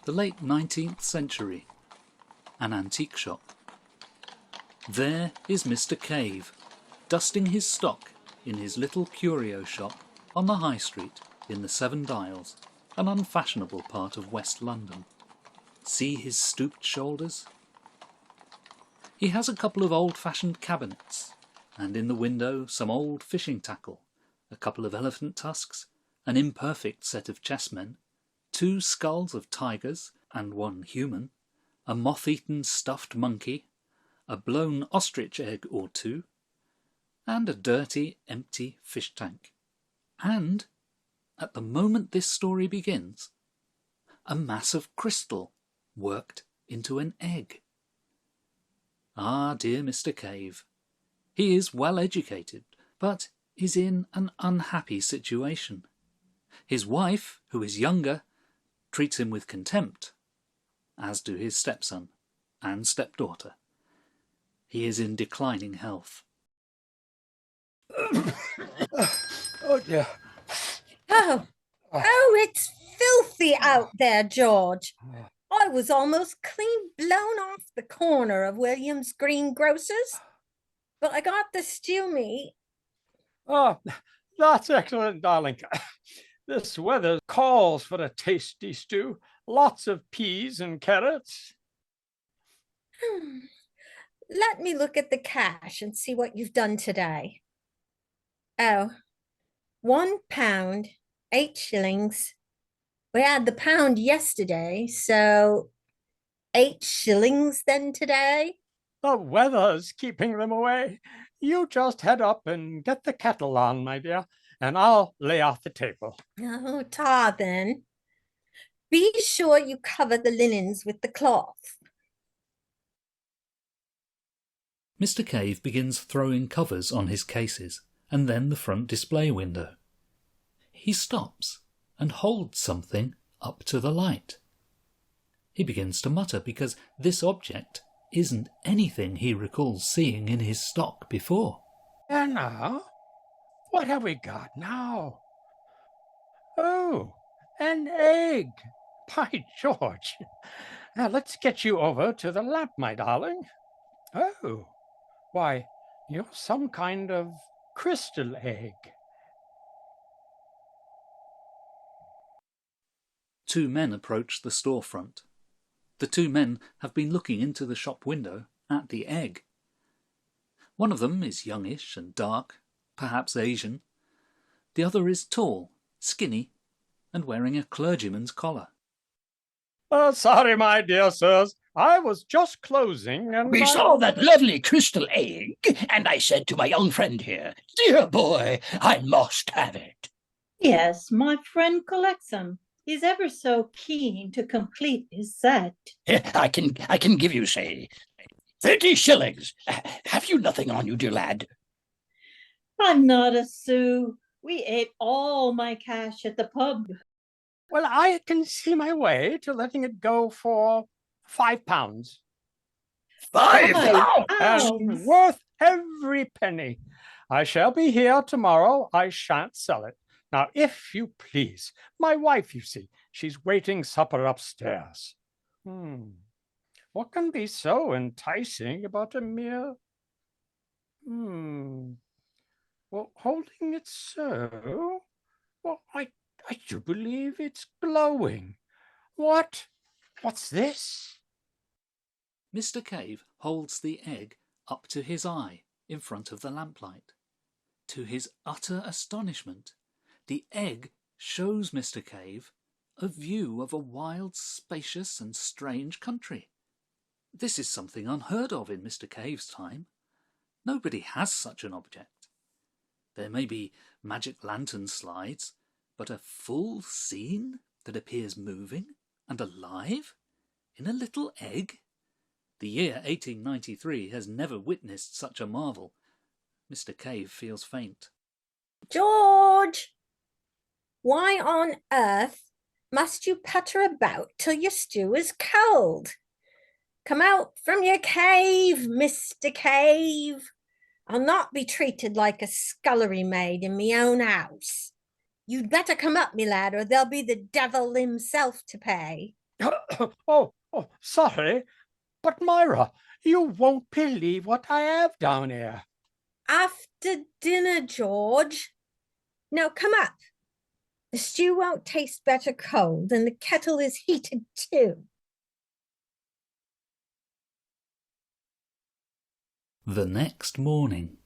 the late 19th century. An antique shop. There is Mr. Cave, dusting his stock in his little curio shop on the High Street in the Seven Dials, an unfashionable part of West London. See his stooped shoulders? He has a couple of old-fashioned cabinets, and in the window some old fishing tackle, a couple of elephant tusks, an imperfect set of chessmen, 2 skulls of tigers and 1 human, a moth-eaten stuffed monkey, a blown ostrich egg or 2, and a dirty, empty fish tank. And, at the moment this story begins, a mass of crystal worked into an egg. Ah, dear Mr. Cave. He is well educated, but is in an unhappy situation. His wife, who is younger, treats him with contempt, as do his stepson and stepdaughter. He is in declining health. Oh, dear. Oh, it's filthy out there, George. I was almost clean blown off the corner of William's Greengrocer's, but I got the stew meat. Oh, that's excellent, darling. This weather calls for a tasty stew. Lots of peas and carrots. Let me look at the cash and see what you've done today. Oh, £1, 8 shillings. We had the pound yesterday, so 8 shillings then today. The weather's keeping them away. You just head up and get the kettle on, my dear, and I'll lay out the table. Oh, tar then. Be sure you cover the linens with the cloth. Mr. Cave begins throwing covers on his cases and then the front display window. He stops and holds something up to the light. He begins to mutter because this object isn't anything he recalls seeing in his stock before. And now, what have we got now? Oh, an egg. By George. Now let's get you over to the lamp, my darling. Oh, why, you're some kind of crystal egg. 2 men approach the storefront. The 2 men have been looking into the shop window at the egg. One of them is youngish and dark, perhaps Asian. The other is tall, skinny, and wearing a clergyman's collar. Oh, sorry, my dear sirs. I was just closing and We saw that lovely crystal egg, and I said to my young friend here, "Dear boy, I must have it." Yes, my friend collects them. He's ever so keen to complete his set. I can give you, say, 30 shillings. Have you nothing on you, dear lad? I'm not a sou. We ate all my cash at the pub. Well, I can see my way to letting it go for £5. £5? And worth every penny. I shall be here tomorrow. I shan't sell it. Now, if you please, my wife, you see, she's waiting supper upstairs. What can be so enticing about a mere... Well, holding it so... Well, I do believe it's glowing. What's this? Mr. Cave holds the egg up to his eye in front of the lamplight. To his utter astonishment, the egg shows Mr. Cave a view of a wild, spacious and strange country. This is something unheard of in Mr. Cave's time. Nobody has such an object. There may be magic lantern slides, but a full scene that appears moving and alive in a little egg? The year 1893 has never witnessed such a marvel. Mr. Cave feels faint. George! Why on earth must you putter about till your stew is cold? Come out from your cave, Mr. Cave. I'll not be treated like a scullery maid in me own house. You'd better come up, me lad, or there'll be the devil himself to pay. Oh, sorry. But Myra, you won't believe what I have down here. After dinner, George. Now come up. The stew won't taste better cold, and the kettle is heated too. The next morning.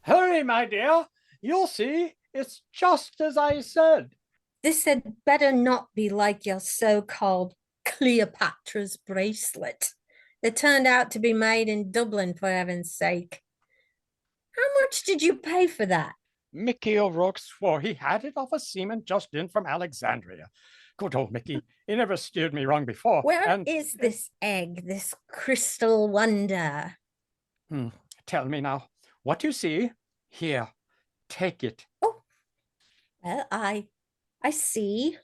Hurry, my dear. You'll see. It's just as I said. This had better not be like your so-called Cleopatra's bracelet that turned out to be made in Dublin, for heaven's sake. How much did you pay for that? Mickey O'Rourke swore he had it off a seaman just in from Alexandria. Good old Mickey. He never steered me wrong before. Where is this egg, this crystal wonder? Tell me now. What you see? Here, take it. Oh, well, I see.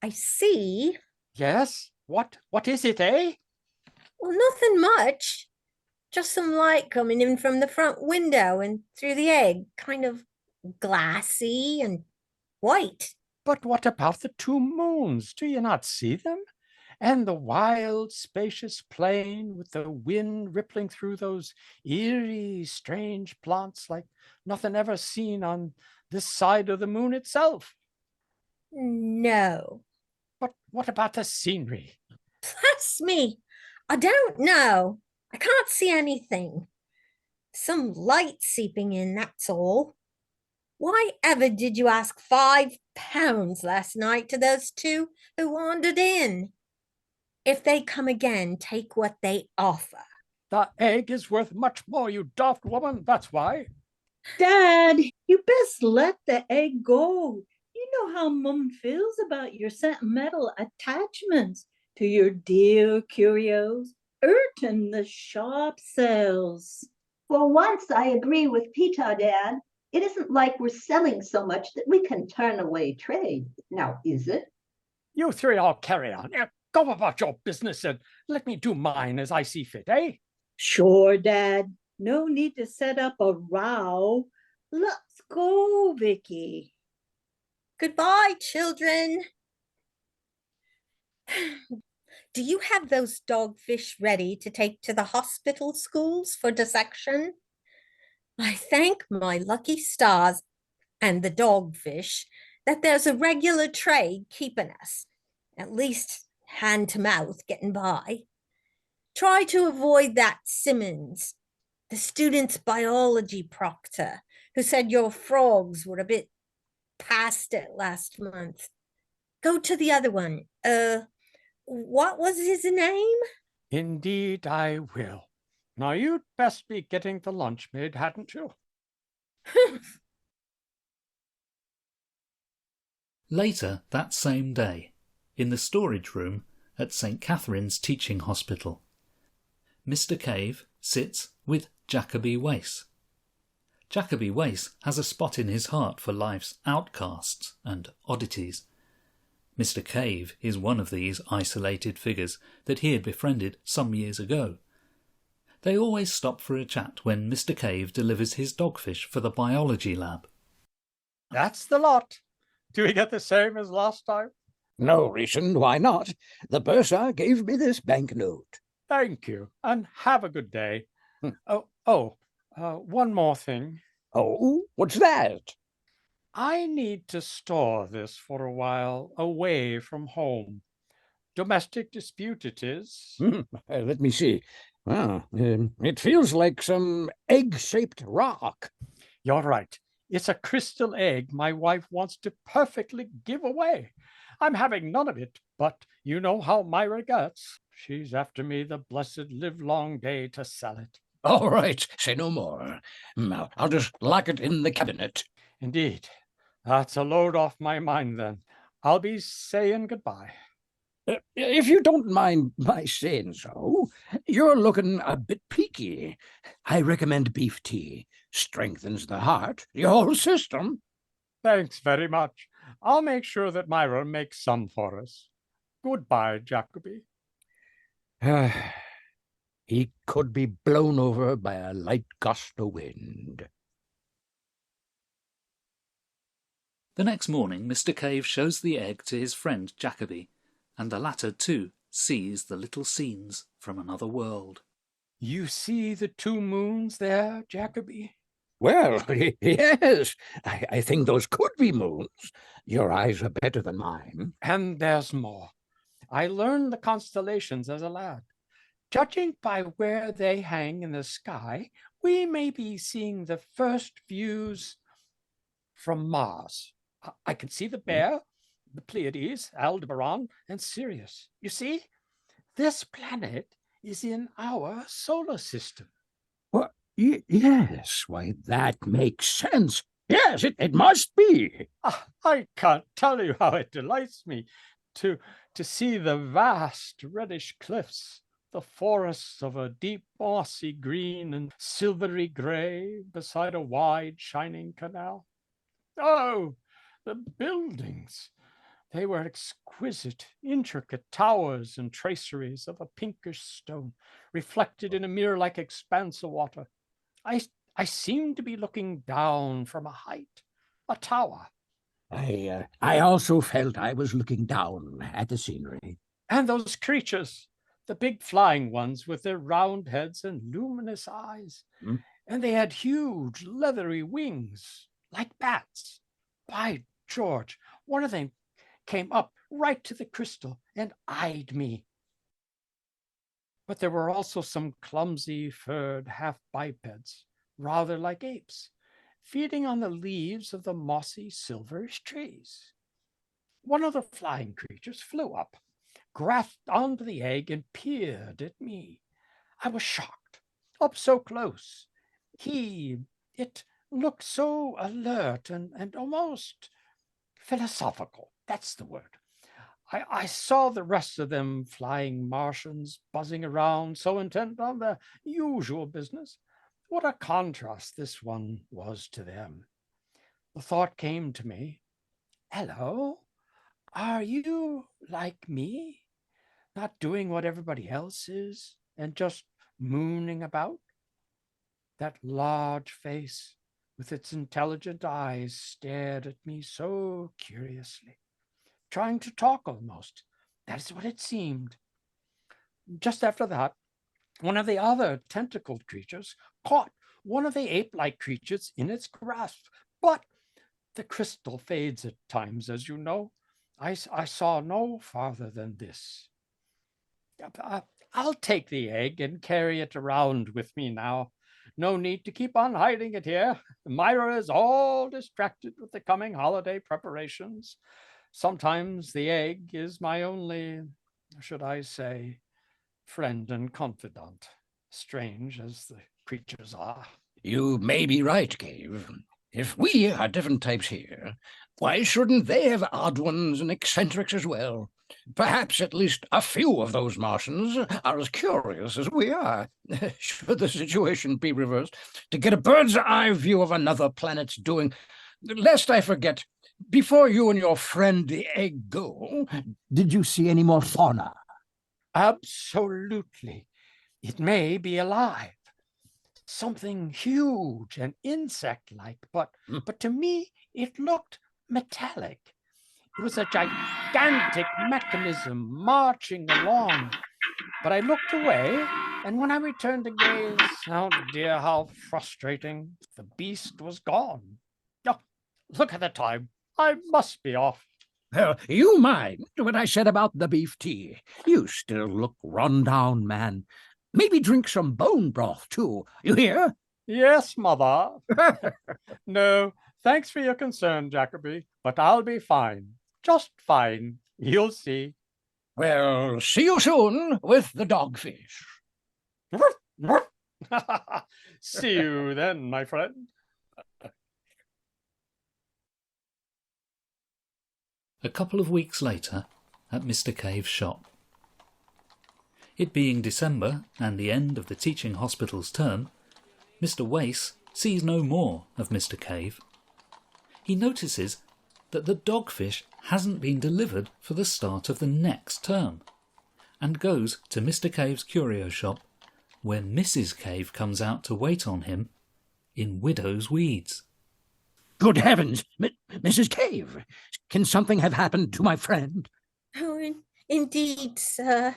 I see. Yes? What is it, eh? Well, nothing much. Just some light coming in from the front window and through the egg, kind of glassy and white. But what about the two moons? Do you not see them? And the wild, spacious plain with the wind rippling through those eerie, strange plants like nothing ever seen on this side of the moon itself. No. But what about the scenery? Bless me. I don't know. I can't see anything. Some light seeping in, that's all. Why ever did you ask £5 last night to those two who wandered in? If they come again, take what they offer. The egg is worth much more, you daft woman, that's why. Dad, you best let the egg go. You know how Mum feels about your sentimental attachments to your dear curios. Hurting the shop sales. For once, I agree with Peter, Dad. It isn't like we're selling so much that we can turn away trade. Now, is it? You three all carry on. Go about your business and let me do mine as I see fit, eh? Sure, Dad. No need to set up a row. Let's go, Vicky. Goodbye, children. Do you have those dogfish ready to take to the hospital schools for dissection? I thank my lucky stars and the dogfish that there's a regular trade keeping us, at least hand to mouth getting by. Try to avoid that Simmons, the student's biology proctor, who said your frogs were a bit past it last month. Go to the other one. What was his name? Indeed, I will. Now, you'd best be getting the lunch made, hadn't you? Later that same day, in the storage room at St. Catherine's Teaching Hospital, Mr. Cave sits with Jacoby Wace. Jacoby Wace has a spot in his heart for life's outcasts and oddities. Mr. Cave is one of these isolated figures that he had befriended some years ago. They always stop for a chat when Mr. Cave delivers his dogfish for the biology lab. That's the lot. Do we get the same as last time? No reason why not. The bursar gave me this banknote. Thank you, and have a good day. One more thing. Oh, what's that? I need to store this for a while away from home. Domestic dispute it is. Let me see. It feels like some egg-shaped rock. You're right. It's a crystal egg my wife wants to perfectly give away. I'm having none of it, but you know how Myra gets. She's after me the blessed livelong day to sell it. All right, say no more. Now, I'll just lock it in the cabinet. Indeed. That's a load off my mind, then. I'll be saying goodbye. If you don't mind my saying so, you're looking a bit peaky. I recommend beef tea. Strengthens the heart, your whole system. Thanks very much. I'll make sure that Myra makes some for us. Goodbye, Jacoby. He could be blown over by a light gust of wind. The next morning, Mr. Cave shows the egg to his friend Jacoby, and the latter too sees the little scenes from another world. You see the two moons there, Jacoby? Well, yes, I think those could be moons. Your eyes are better than mine. And there's more. I learned the constellations as a lad. Judging by where they hang in the sky, we may be seeing the first views from Mars. I can see the Bear, the Pleiades, Aldebaran, and Sirius. You see, this planet is in our solar system. What? Yes, why, that makes sense. Yes, it must be. I can't tell you how it delights me to see the vast reddish cliffs, the forests of a deep mossy green and silvery gray beside a wide shining canal. Oh, the buildings! They were exquisite, intricate towers and traceries of a pinkish stone, reflected in a mirror-like expanse of water. I seemed to be looking down from a height, a tower. I also felt I was looking down at the scenery. And those creatures, the big flying ones with their round heads and luminous eyes. And they had huge leathery wings, like bats. By George, one of them came up right to the crystal and eyed me. But there were also some clumsy furred half-bipeds, rather like apes, feeding on the leaves of the mossy silverish trees. One of the flying creatures flew up, grasped onto the egg, and peered at me. I was shocked, up so close. It looked so alert and almost philosophical. That's the word. I saw the rest of them flying Martians buzzing around, so intent on their usual business. What a contrast this one was to them. The thought came to me, hello, are you like me? Not doing what everybody else is and just mooning about? That large face with its intelligent eyes stared at me so curiously, trying to talk almost. That is what it seemed. Just after that, one of the other tentacled creatures caught one of the ape-like creatures in its grasp. But the crystal fades at times, as you know. I saw no farther than this. I'll take the egg and carry it around with me now. No need to keep on hiding it here. Myra is all distracted with the coming holiday preparations. Sometimes the egg is my only, should I say, friend and confidant, strange as the creatures are. You may be right, Cave. If we are different types here, why shouldn't they have odd ones and eccentrics as well? Perhaps at least a few of those Martians are as curious as we are, should the situation be reversed, to get a bird's-eye view of another planet's doing. Lest I forget, before you and your friend the egg go, did you see any more fauna? Absolutely. It may be alive. Something huge and insect-like, but to me it looked metallic. It was a gigantic mechanism marching along. But I looked away, and when I returned to gaze, oh dear, how frustrating. The beast was gone. Oh, look at the time. I must be off. You mind what I said about the beef tea? You still look run down, man. Maybe drink some bone broth, too. You hear? Yes, Mother. No, thanks for your concern, Jacoby, but I'll be fine. Just fine. You'll see. Well, see you soon with the dogfish. See you then, my friend. A couple of weeks later, at Mr. Cave's shop. It being December and the end of the teaching hospital's term, Mr. Wace sees no more of Mr. Cave. He notices that the dogfish hasn't been delivered for the start of the next term, and goes to Mr. Cave's curio shop, where Mrs. Cave comes out to wait on him in widow's weeds. Good heavens, Mrs. Cave! Can something have happened to my friend? Oh, Indeed, sir.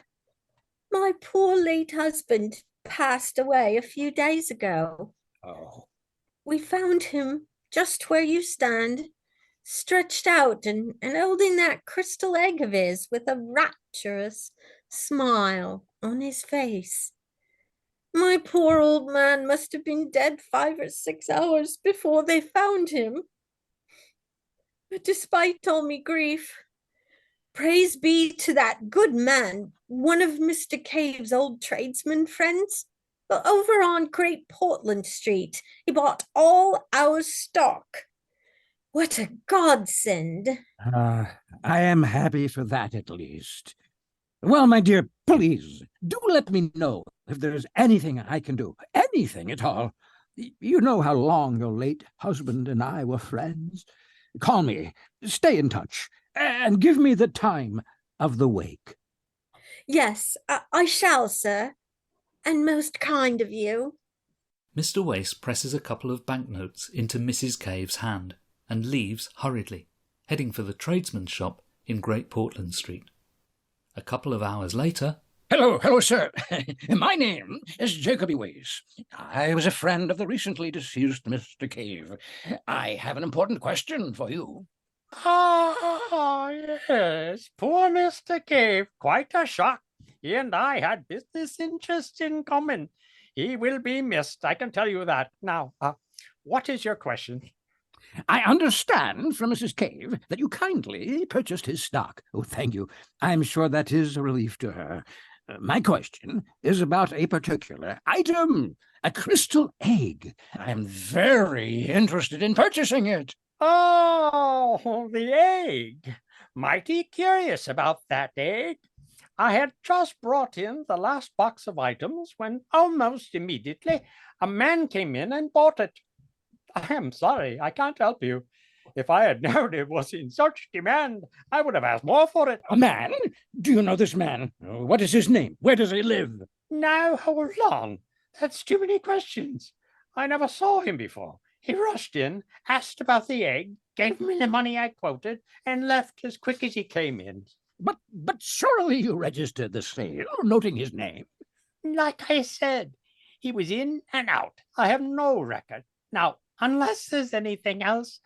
My poor late husband passed away a few days ago. Oh, We found him just where you stand, stretched out and holding that crystal egg of his with a rapturous smile on his face. My poor old man must have been dead 5 or 6 hours before they found him. But despite all me grief, praise be to that good man, one of Mr. Cave's old tradesman friends. But over on Great Portland Street, he bought all our stock. What a godsend. I am happy for that at least. Well, my dear, please, do let me know if there is anything I can do, anything at all. You know how long your late husband and I were friends. Call me, stay in touch, and give me the time of the wake. Yes, I shall, sir. And most kind of you. Mr. Wace presses a couple of banknotes into Mrs. Cave's hand and leaves hurriedly, heading for the tradesman's shop in Great Portland Street. A couple of hours later... Hello, sir. My name is Jacoby Wace. I was a friend of the recently deceased Mr. Cave. I have an important question for you. Ah, yes, poor Mr. Cave, quite a shock. He and I had business interests in common. He will be missed, I can tell you that. Now, what is your question? I understand from Mrs. Cave that you kindly purchased his stock. Oh, thank you. I'm sure that is a relief to her. My question is about a particular item, a crystal egg. I am very interested in purchasing it. Oh, the egg. Mighty curious about that egg. I had just brought in the last box of items when almost immediately a man came in and bought it. I am sorry, I can't help you. If I had known it was in such demand, I would have asked more for it. A man? Do you know this man? What is his name? Where does he live? Now, hold on. That's too many questions. I never saw him before. He rushed in, asked about the egg, gave me the money I quoted, and left as quick as he came in. But surely you registered the sale, noting his name. Like I said, he was in and out. I have no record. Now, unless there's anything else,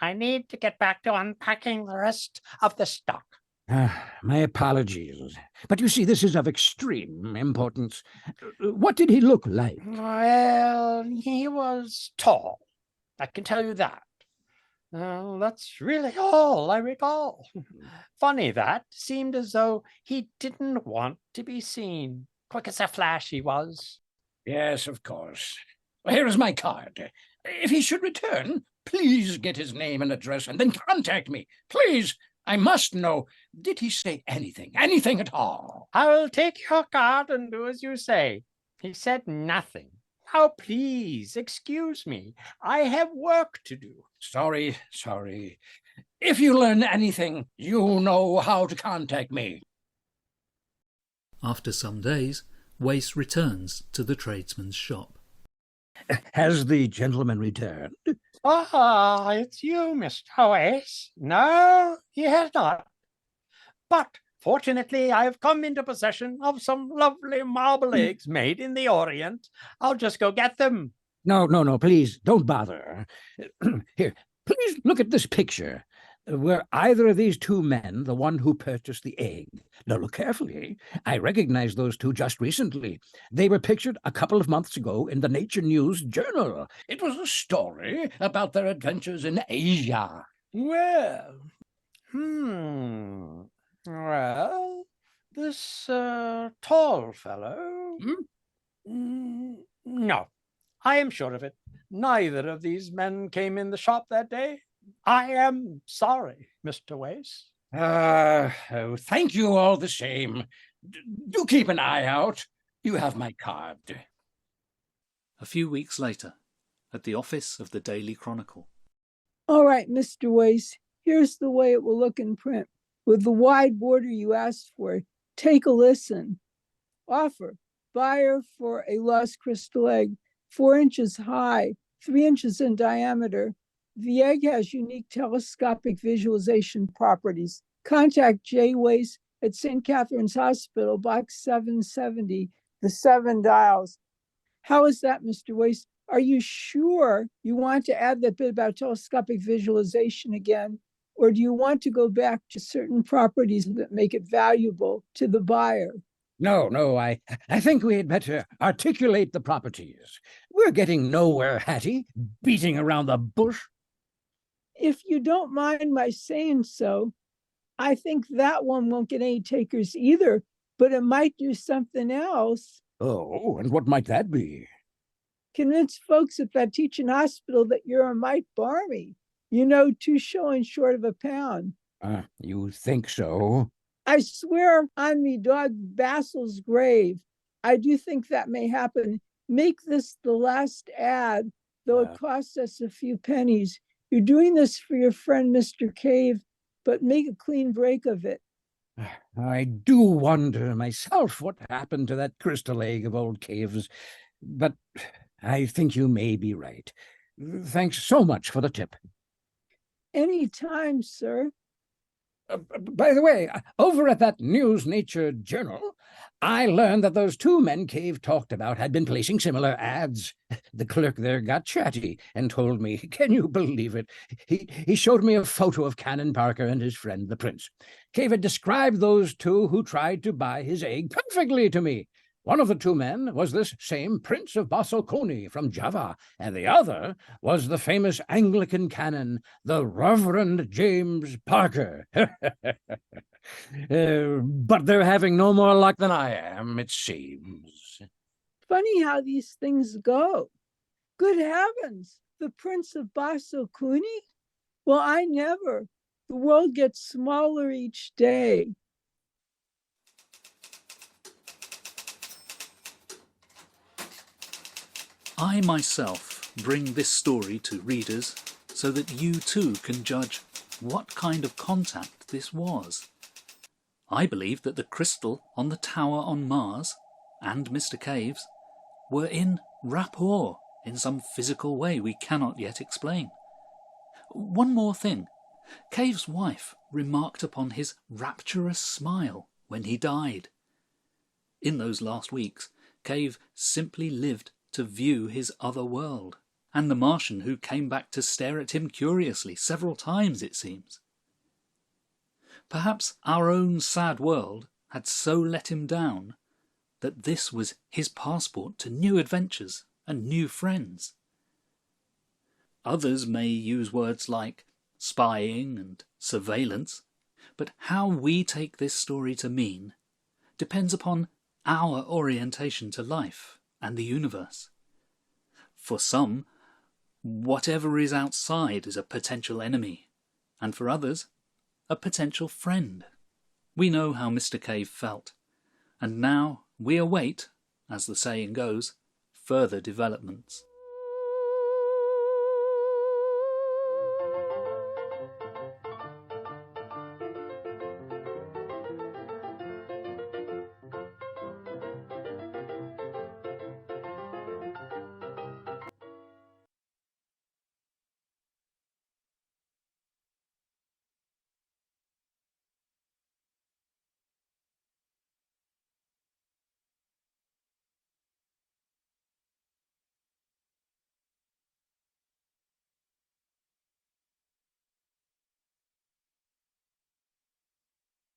I need to get back to unpacking the rest of the stock. My apologies. But you see, this is of extreme importance. What did he look like? Well, he was tall. I can tell you that. That's really all I recall. Funny that. Seemed as though he didn't want to be seen. Quick as a flash he was. Yes, of course. Well, here is my card. If he should return, please get his name and address and then contact me. Please, I must know. Did he say anything at all? I'll take your card and do as you say. He said nothing. Now, please, excuse me. I have work to do. Sorry. If you learn anything, you know how to contact me. After some days, Wace returns to the tradesman's shop. Has the gentleman returned? Ah, it's you, Mr. Wace. No, he has not. But fortunately, I have come into possession of some lovely marble eggs made in the Orient. I'll just go get them. No, please, don't bother. Here, please look at this picture. Were either of these two men the one who purchased the egg? Now, look carefully. I recognize those two just recently. They were pictured a couple of months ago in the Nature News Journal. It was a story about their adventures in Asia. Well, this tall fellow... No, I am sure of it. Neither of these men came in the shop that day. I am sorry, Mr. Wace. Thank you all the same. Do keep an eye out. You have my card. A few weeks later, at the office of the Daily Chronicle. All right, Mr. Wace, here's the way it will look in print. With the wide border you asked for, take a listen. Offer, buyer for a lost crystal egg, 4 inches high, 3 inches in diameter. The egg has unique telescopic visualization properties. Contact J. Wace at St. Catherine's Hospital, box 770, the 7 dials. How is that, Mr. Wace? Are you sure you want to add that bit about telescopic visualization again? Or do you want to go back to certain properties that make it valuable to the buyer? No, I think we had better articulate the properties. We're getting nowhere, Hattie, beating around the bush. If you don't mind my saying so, I think that one won't get any takers either, but it might do something else. Oh, and what might that be? Convince folks at that teaching hospital that you're a mite barmy. You know, 2 shillings short of a pound. You think so? I swear on me dog Basil's grave, I do think that may happen. Make this the last ad, though it costs us a few pennies. You're doing this for your friend Mr. Cave, but make a clean break of it. I do wonder myself what happened to that crystal egg of old Cave's, but I think you may be right. Thanks so much for the tip. Any time, sir. By the way, over at that News Nature Journal, I learned that those 2 men Cave talked about had been placing similar ads. The clerk there got chatty and told me, can you believe it? He showed me a photo of Canon Parker and his friend, the Prince. Cave had described those 2 who tried to buy his egg perfectly to me. One of the 2 men was this same Prince of Basokoni from Java, and the other was the famous Anglican canon, the Reverend James Parker. But they're having no more luck than I am, it seems. Funny how these things go. Good heavens, the Prince of Basokuni? Well, I never. The world gets smaller each day. I myself bring this story to readers so that you too can judge what kind of contact this was. I believe that the crystal on the tower on Mars and Mr. Cave's were in rapport in some physical way we cannot yet explain. One more thing. Cave's wife remarked upon his rapturous smile when he died. In those last weeks, Cave simply lived to view his other world, and the Martian who came back to stare at him curiously several times, it seems. Perhaps our own sad world had so let him down that this was his passport to new adventures and new friends. Others may use words like spying and surveillance, but how we take this story to mean depends upon our orientation to life and the universe. For some, whatever is outside is a potential enemy, and for others, a potential friend. We know how Mr. Cave felt, and now we await, as the saying goes, further developments.